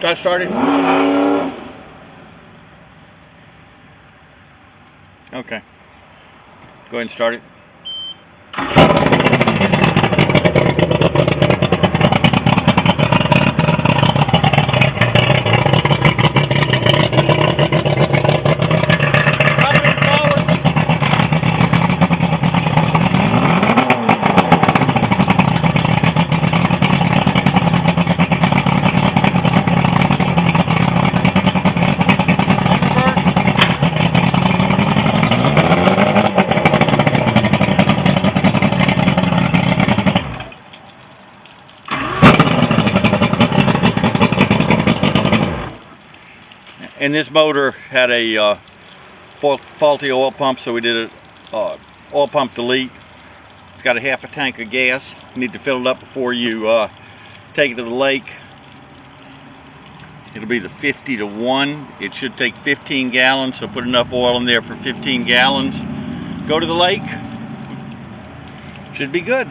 Try to start it. Okay. Go ahead and start it. And this motor had a faulty oil pump, so we did a oil pump delete. It's got a half a tank of gas. You need to fill it up before you take it to the lake. It'll be the 50-to-1. It should take 15 gallons, so put enough oil in there for 15 gallons. Go to the lake. Should be good.